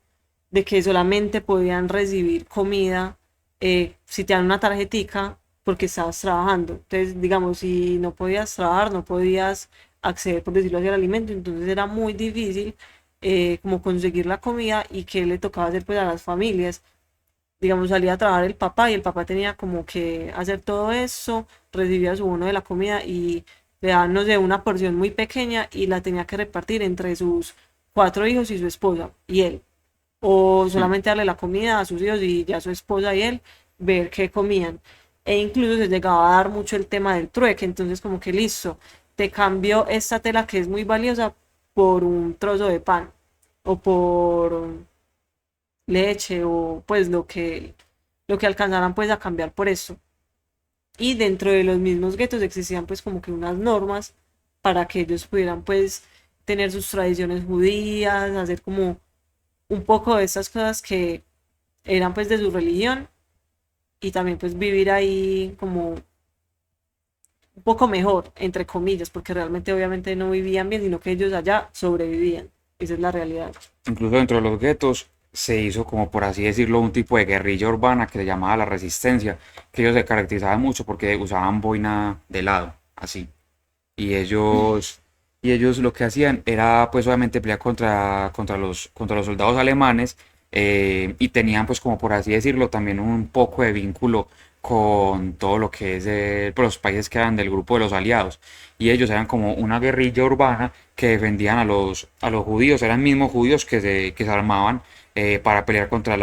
de que solamente podían recibir comida si te dan una tarjetica porque estabas trabajando. Entonces, digamos, si no podías trabajar, no podías acceder, por decirlo así, al alimento, entonces era muy difícil como conseguir la comida y que le tocaba hacer pues a las familias. Digamos, salía a trabajar el papá y el papá tenía como que hacer todo eso, recibía su bono de la comida y le daban, no sé, una porción muy pequeña y la tenía que repartir entre sus 4 hijos y su esposa y él, o solamente darle la comida a sus hijos y ya su esposa y él ver qué comían. E incluso se llegaba a dar mucho el tema del trueque, entonces como que listo, te cambio esta tela que es muy valiosa por un trozo de pan o por leche o pues lo que alcanzaran pues a cambiar por eso. Y dentro de los mismos guetos existían pues como que unas normas para que ellos pudieran pues tener sus tradiciones judías, hacer como un poco de estas cosas que eran pues de su religión y también pues vivir ahí como un poco mejor, entre comillas, porque realmente obviamente no vivían bien, sino que ellos allá sobrevivían. Esa es la realidad. Incluso dentro de los guetos se hizo, como por así decirlo, un tipo de guerrilla urbana que se llamaba la resistencia, que ellos se caracterizaban mucho porque usaban boina de lado, así. Y ellos lo que hacían era pues obviamente pelear contra los soldados alemanes, y tenían pues como por así decirlo también un poco de vínculo con todo lo que es pues, los países que eran del grupo de los aliados. Y ellos eran como una guerrilla urbana que defendían a los judíos, eran mismos judíos que se armaban, para pelear contra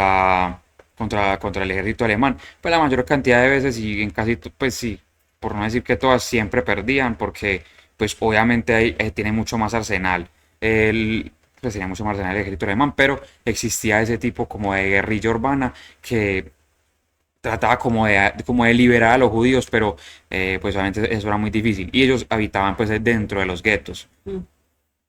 el ejército alemán. Pues la mayor cantidad de veces y en casi, pues sí, por no decir que todas, siempre perdían porque pues obviamente ahí tiene mucho más arsenal. Pues tenía mucho más arsenal el ejército alemán, pero existía ese tipo como de guerrilla urbana que trataba como de liberar a los judíos, pero pues obviamente eso era muy difícil. Y ellos habitaban pues dentro de los guetos. Mm.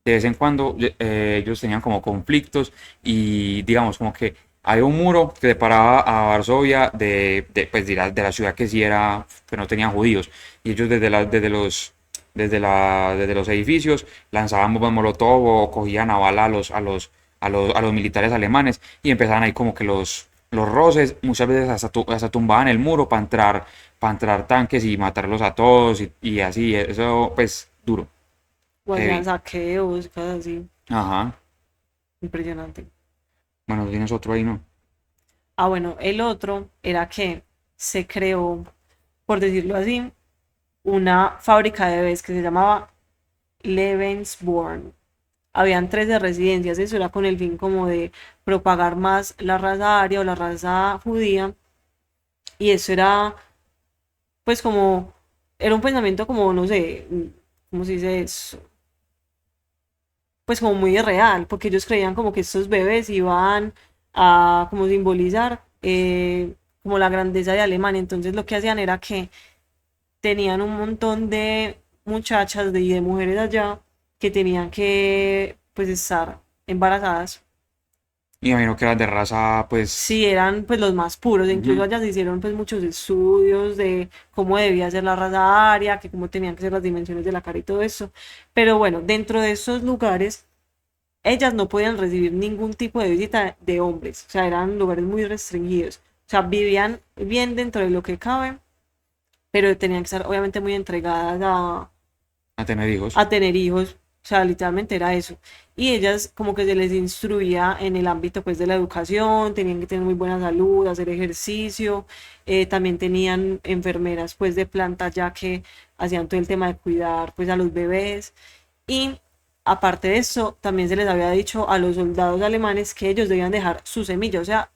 De vez en cuando ellos tenían como conflictos y digamos como que había un muro que separaba a Varsovia pues, de la ciudad que sí era, que no tenía judíos. Y ellos desde los edificios lanzaban bombas molotov o cogían a bala a los militares alemanes y empezaban ahí como que los roces, muchas veces hasta tumbaban el muro para entrar tanques y matarlos a todos y así, eso pues duro, O hacían heavy. saqueos, cosas así. Ajá. Impresionante. Bueno, tienes otro ahí, ¿no? Ah, bueno, el otro era que se creó, por decirlo así, una fábrica de bebés que se llamaba Lebensborn. Habían 13 residencias, eso era con el fin como de propagar más la raza aria o la raza judía. Y eso era, pues como, era un pensamiento como, no sé, ¿cómo se dice eso? Pues como muy real, porque ellos creían como que estos bebés iban a como simbolizar como la grandeza de Alemania. Entonces lo que hacían era que tenían un montón de muchachas y de mujeres allá que tenían que pues estar embarazadas. Y a mí no que eras de raza, pues. Sí, eran pues los más puros, e incluso Ujú. allá se hicieron pues muchos estudios de cómo debía ser la raza aria, que cómo tenían que ser las dimensiones de la cara y todo eso. Pero bueno, dentro de esos lugares ellas no podían recibir ningún tipo de visita de hombres, o sea, eran lugares muy restringidos. O sea, vivían bien dentro de lo que cabe, pero tenían que estar obviamente muy entregadas A tener hijos. a tener hijos, o sea, literalmente era eso. Y ellas como que se les instruía en el ámbito pues de la educación, tenían que tener muy buena salud, hacer ejercicio, también tenían enfermeras pues de planta ya que hacían todo el tema de cuidar pues a los bebés. Y aparte de eso, también se les había dicho a los soldados alemanes que ellos debían dejar su semilla, o sea,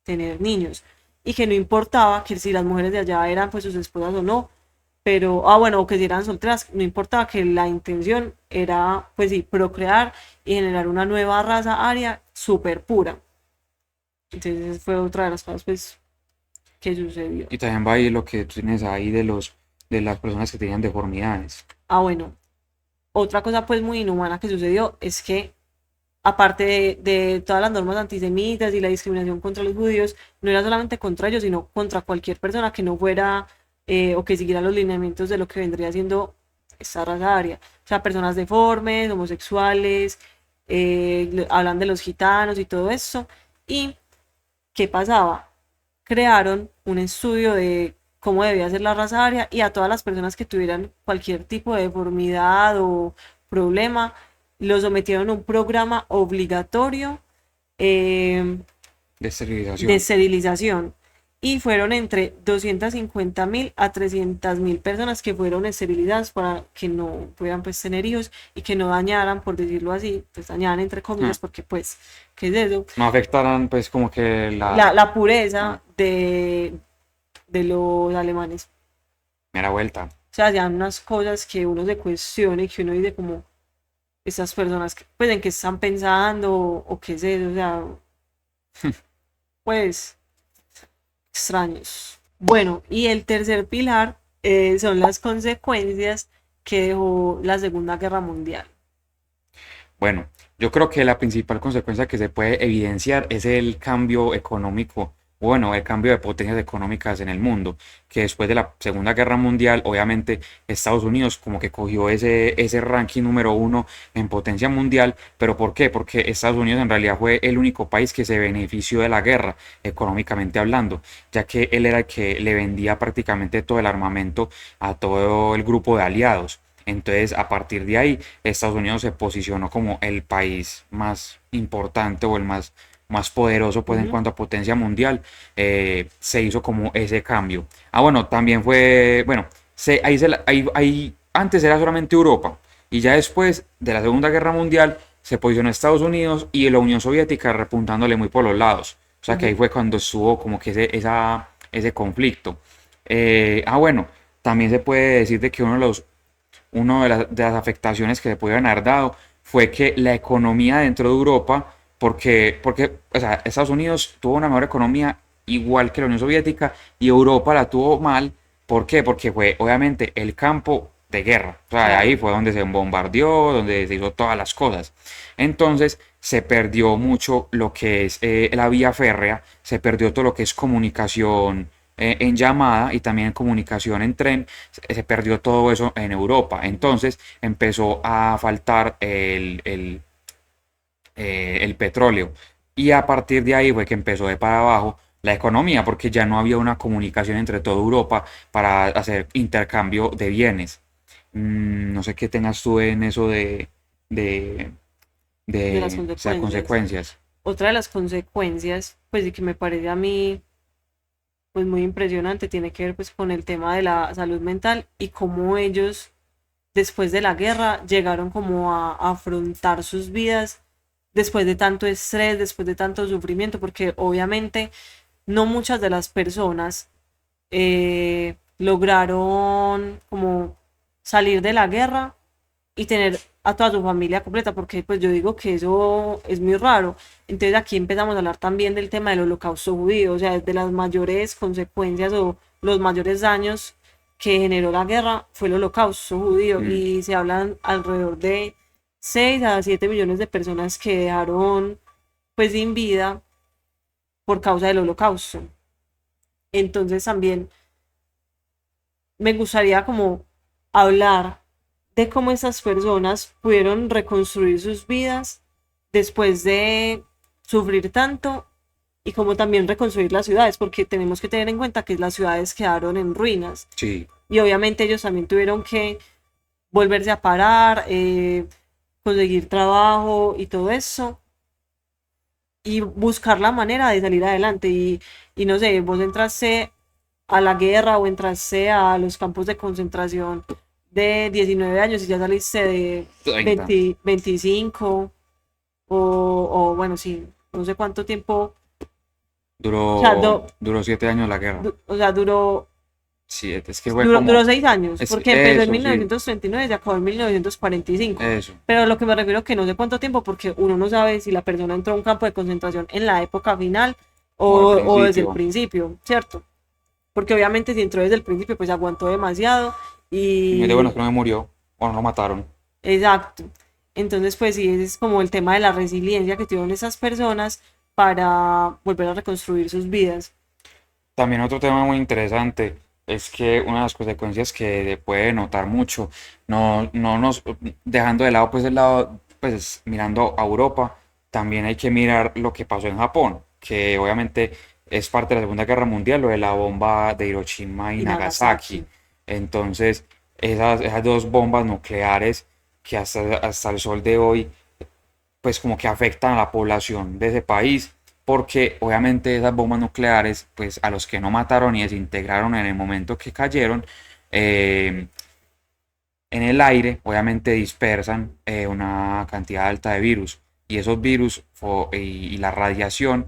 tener niños. Y que no importaba que si las mujeres de allá eran pues sus esposas o no, pero, bueno, o que si eran solteras, no importaba que la intención era pues sí, procrear y generar una nueva raza aria súper pura. Entonces fue otra de las cosas pues que sucedió. Y también va ahí lo que tú tienes ahí de las personas que tenían deformidades. Ah, bueno, otra cosa pues muy inhumana que sucedió es que aparte de todas las normas antisemitas y la discriminación contra los judíos, no era solamente contra ellos, sino contra cualquier persona que no fuera o que siguiera los lineamientos de lo que vendría siendo esta raza aria. O sea, personas deformes, homosexuales, hablan de los gitanos y todo eso. ¿Y qué pasaba? Crearon un estudio de cómo debía ser la raza aria y a todas las personas que tuvieran cualquier tipo de deformidad o problema, los sometieron a un programa obligatorio eh, De de esterilización. esterilización. y fueron entre 250.000 a 300.000 personas que fueron esterilizadas para que no puedan pues tener hijos y que no dañaran, por decirlo así, pues dañaran entre Ah, comillas, porque pues, ¿qué es eso? no afectarán pues como que La ah, pureza de los alemanes. mera vuelta. O sea, hacían unas cosas que uno se cuestione, que uno dice como, esas personas, pues en qué están pensando o qué es eso, o sea, pues extraños. Bueno, y el tercer pilar son las consecuencias que dejó la Segunda Guerra Mundial. Bueno, yo creo que la principal consecuencia que se puede evidenciar es el cambio económico, bueno, el cambio de potencias económicas en el mundo, que después de la Segunda Guerra Mundial, obviamente Estados Unidos como que cogió ese ranking número uno en potencia mundial, pero ¿por qué? Porque Estados Unidos en realidad fue el único país que se benefició de la guerra, económicamente hablando, ya que él era el que le vendía prácticamente todo el armamento a todo el grupo de aliados. Entonces, a partir de ahí, Estados Unidos se posicionó como el país más importante o el más poderoso, pues en Ujú. cuanto a potencia mundial, se hizo como ese cambio. Ah, bueno, también fue, bueno, antes era solamente Europa y ya después de la Segunda Guerra Mundial se posicionó Estados Unidos y la Unión Soviética repuntándole muy por los lados. O sea que ahí Ujú. fue cuando estuvo como que ese conflicto. Bueno, también se puede decir de que una de las afectaciones que se pudieron haber dado fue que la economía dentro de Europa, porque o sea, Estados Unidos tuvo una mejor economía igual que la Unión Soviética y Europa la tuvo mal. ¿Por qué? Porque fue obviamente el campo de guerra. O sea, ahí Claro. fue donde se bombardeó, donde se hizo todas las cosas. Entonces se perdió mucho lo que es la vía férrea, se perdió todo lo que es comunicación en llamada y también en comunicación en tren, se perdió todo eso en Europa. Entonces empezó a faltar el petróleo. Y a partir de ahí fue que empezó de para abajo la economía, porque ya no había una comunicación entre toda Europa para hacer intercambio de bienes. No sé qué tengas tú en eso de, De las o sea, consecuencias. consecuencias. Otra de las consecuencias, pues y que me parece a mí pues muy impresionante, tiene que ver pues con el tema de la salud mental y cómo ellos después de la guerra llegaron como a afrontar sus vidas después de tanto estrés, después de tanto sufrimiento, porque obviamente no muchas de las personas lograron como salir de la guerra y tener a toda su familia completa, porque pues yo digo que eso es muy raro. Entonces aquí empezamos a hablar también del tema del holocausto judío, o sea, de las mayores consecuencias o los mayores daños que generó la guerra fue el holocausto judío Mm. y se hablan alrededor de 6 a 7 millones de personas que dejaron pues sin vida por causa del holocausto. Entonces también me gustaría como hablar de cómo esas personas pudieron reconstruir sus vidas después de sufrir tanto y cómo también reconstruir las ciudades, porque tenemos que tener en cuenta que las ciudades quedaron en ruinas Sí. y obviamente ellos también tuvieron que volverse a parar, conseguir trabajo y todo eso y buscar la manera de salir adelante y no sé, vos entraste a la guerra o entraste a los campos de concentración de 19 años y ya saliste de 30. 20, 25 o bueno, sí, no sé cuánto tiempo, o sea, Duró 7 años la guerra. o sea duró, Sí, es que fue como, duró 6 años, es porque empezó en eso, sí, 1939 y acabó en 1945. eso. Pero lo que me refiero es que no sé cuánto tiempo, porque uno no sabe si la persona entró a un campo de concentración en la época final O al o desde el principio. principio, ¿cierto? Porque obviamente si entró desde el principio, pues aguantó demasiado De bueno, es y que no me murió. O no lo mataron. exacto. Entonces, pues sí, ese es como el tema de la resiliencia que tuvieron esas personas para volver a reconstruir sus vidas. También otro tema muy interesante es que una de las consecuencias que se puede notar mucho, no nos, dejando de lado pues el lado, pues mirando a Europa, también hay que mirar lo que pasó en Japón, que obviamente es parte de la Segunda Guerra Mundial, lo de la bomba de Hiroshima y Y Nagasaki. Nagasaki. Entonces, esas dos bombas nucleares que hasta el sol de hoy pues como que afectan a la población de ese país, porque obviamente esas bombas nucleares, pues a los que no mataron y desintegraron en el momento que cayeron, eh, en el aire obviamente dispersan una cantidad alta de virus y esos virus y la radiación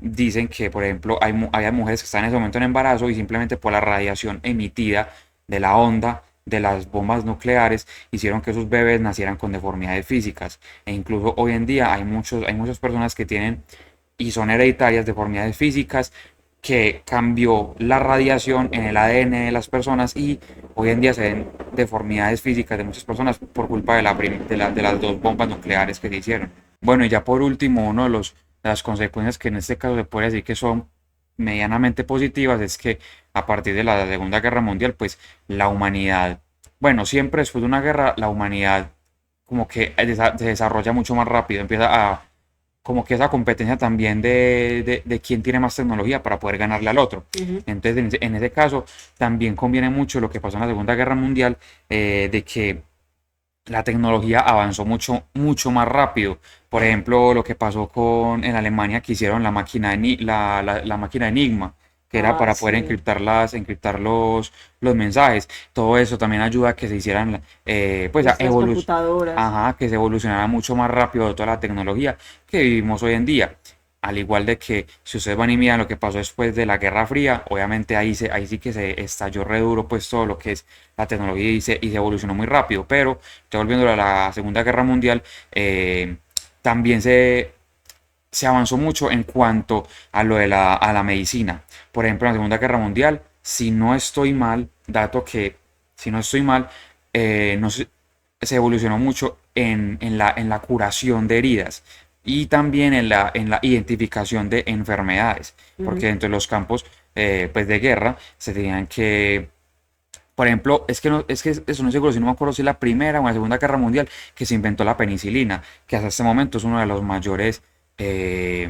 dicen que, por ejemplo, hay mujeres que están en ese momento en embarazo y simplemente por la radiación emitida de la onda de las bombas nucleares hicieron que sus bebés nacieran con deformidades físicas e incluso hoy en día hay muchas personas que tienen y son hereditarias deformidades físicas que cambió la radiación en el ADN de las personas y hoy en día se ven deformidades físicas de muchas personas por culpa de las dos bombas nucleares que se hicieron. Bueno, y ya por último, de las consecuencias que en este caso se puede decir que son medianamente positivas es que a partir de la Segunda Guerra Mundial, pues la humanidad, bueno, siempre después de una guerra, la humanidad como que se desarrolla mucho más rápido, empieza a como que esa competencia también de quién tiene más tecnología para poder ganarle al otro. Ujú. Entonces, en ese caso, también conviene mucho lo que pasó en la Segunda Guerra Mundial, de que la tecnología avanzó mucho, mucho más rápido. Por ejemplo, lo que pasó en Alemania, que hicieron la máquina, la máquina Enigma, que era Ah, para poder sí. encriptar los mensajes. Todo eso también ayuda a que se hicieran, pues, Nuestras computadoras. ajá, que se evolucionara mucho más rápido toda la tecnología que vivimos hoy en día. Al igual de que, si ustedes van y miran lo que pasó después de la Guerra Fría, obviamente ahí sí que se estalló re duro pues todo lo que es la tecnología y se evolucionó muy rápido. Pero, ya volviendo a la Segunda Guerra Mundial, también se avanzó mucho en cuanto a lo de a la medicina. Por ejemplo, en la Segunda Guerra Mundial, si no estoy mal, si no estoy mal, no sé, se evolucionó mucho en la curación de heridas y también en la identificación de enfermedades, porque Ujú. dentro de los campos pues de guerra se tenían que, por ejemplo, es que eso no es seguro, si no me acuerdo si es la primera o la segunda guerra mundial que se inventó la penicilina, que hasta este momento es uno de los mayores,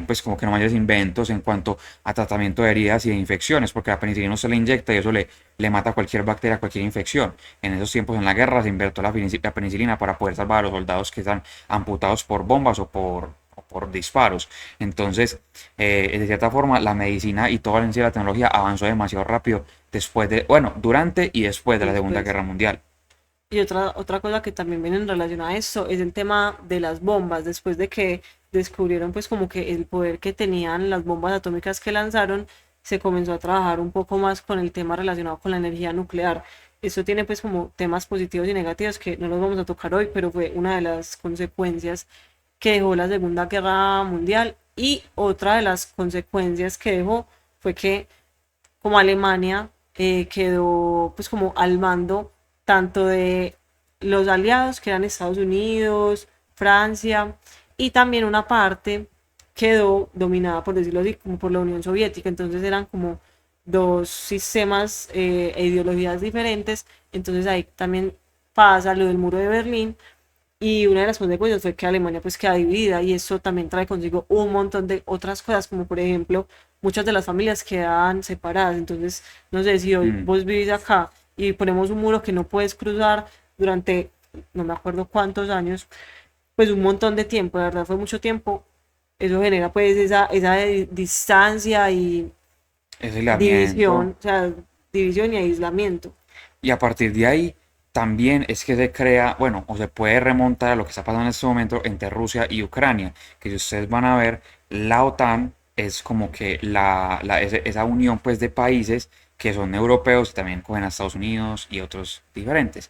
pues como que no mayores inventos en cuanto a tratamiento de heridas y de infecciones, porque la penicilina se le inyecta y eso le mata cualquier bacteria, cualquier infección. En esos tiempos en la guerra se inventó la penicilina para poder salvar a los soldados que están amputados por bombas o por disparos. Entonces, de cierta forma, la medicina y toda la tecnología avanzó demasiado rápido después bueno, durante y después de Y la Segunda después. Guerra Mundial. Y otra cosa que también viene en relación a eso es el tema de las bombas. Después de que descubrieron pues como que el poder que tenían las bombas atómicas que lanzaron, se comenzó a trabajar un poco más con el tema relacionado con la energía nuclear. Eso tiene pues como temas positivos y negativos que no los vamos a tocar hoy, pero fue una de las consecuencias que dejó la Segunda Guerra Mundial. Y otra de las consecuencias que dejó fue que como Alemania quedó pues como al mando tanto de los aliados que eran Estados Unidos, Francia, y también una parte quedó dominada, por decirlo así, como por la Unión Soviética. Entonces eran como dos sistemas e ideologías diferentes. Entonces ahí también pasa lo del muro de Berlín, y una de las consecuencias fue que Alemania pues queda dividida, y eso también trae consigo un montón de otras cosas, como por ejemplo muchas de las familias quedan separadas. Entonces, no sé, si hoy Mm. vos vivís acá y ponemos un muro que no puedes cruzar durante no me acuerdo cuántos años, pues un montón de tiempo, la verdad fue mucho tiempo, eso genera pues esa distancia y Ese aislamiento. división, o sea, división y aislamiento. Y a partir de ahí también es que se crea, bueno, o se puede remontar a lo que está pasando en este momento entre Rusia y Ucrania, que si ustedes van a ver, la OTAN es como que esa unión pues de países que son europeos y también cogen a Estados Unidos y otros diferentes.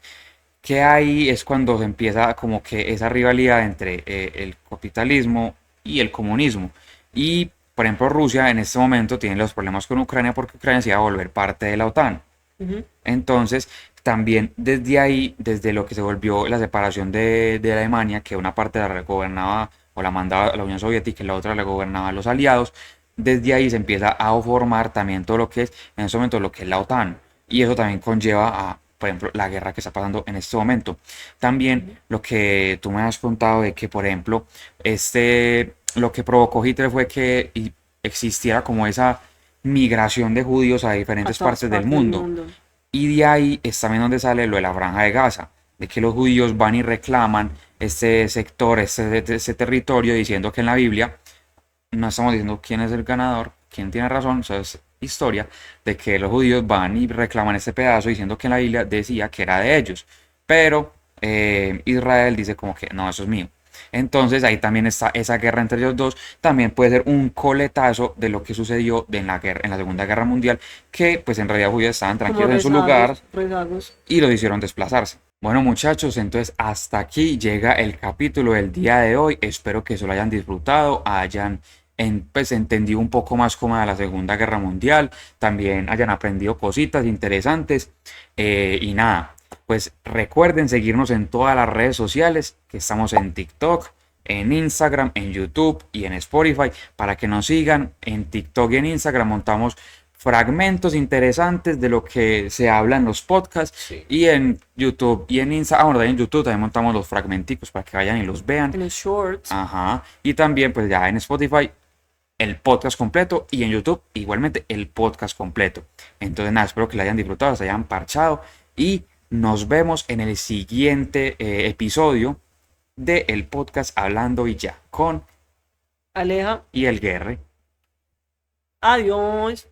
Que ahí es cuando se empieza como que esa rivalidad entre el capitalismo y el comunismo. Y, por ejemplo, Rusia en este momento tiene los problemas con Ucrania porque Ucrania se iba a volver parte de la OTAN. Ujú. Entonces, también desde ahí, desde lo que se volvió la separación de Alemania, que una parte la gobernaba o la mandaba la Unión Soviética y la otra la gobernaban los aliados, desde ahí se empieza a formar también todo lo que es en este momento lo que es la OTAN. Y eso también conlleva a, por ejemplo, la guerra que está pasando en este momento. También lo que tú me has contado de que, por ejemplo, lo que provocó Hitler fue que existiera como esa migración de judíos a A diferentes todas partes del partes del mundo. mundo. Y de ahí es también donde sale lo de la franja de Gaza, de que los judíos van y reclaman este sector, este territorio, diciendo que en la Biblia no estamos diciendo quién es el ganador, quién tiene razón, eso es historia, de que los judíos van y reclaman este pedazo diciendo que en la Biblia decía que era de ellos, pero Israel dice como que no, eso es mío. Entonces ahí también está esa guerra entre ellos dos, también puede ser un coletazo de lo que sucedió en la guerra, en la Segunda Guerra Mundial, que pues en realidad judíos estaban Como tranquilos en su lugar rezagos. y los hicieron desplazarse. Bueno muchachos, entonces hasta aquí llega el capítulo del día de hoy. Espero que se lo hayan disfrutado, hayan pues, entendido un poco más cómo era la Segunda Guerra Mundial, también hayan aprendido cositas interesantes y nada, pues recuerden seguirnos en todas las redes sociales, que estamos en TikTok, en Instagram, en YouTube y en Spotify, para que nos sigan. En TikTok y en Instagram montamos fragmentos interesantes de lo que se habla en los podcasts, Sí. y en YouTube y en Instagram, bueno, en YouTube también montamos los fragmenticos para que vayan y los vean. En los shorts. Ajá. Y también pues ya en Spotify el podcast completo y en YouTube igualmente el podcast completo. Entonces nada, espero que lo hayan disfrutado, se hayan parchado y nos vemos en el siguiente episodio del podcast Hablando y Ya con Aleja. y el Guerre. Adiós.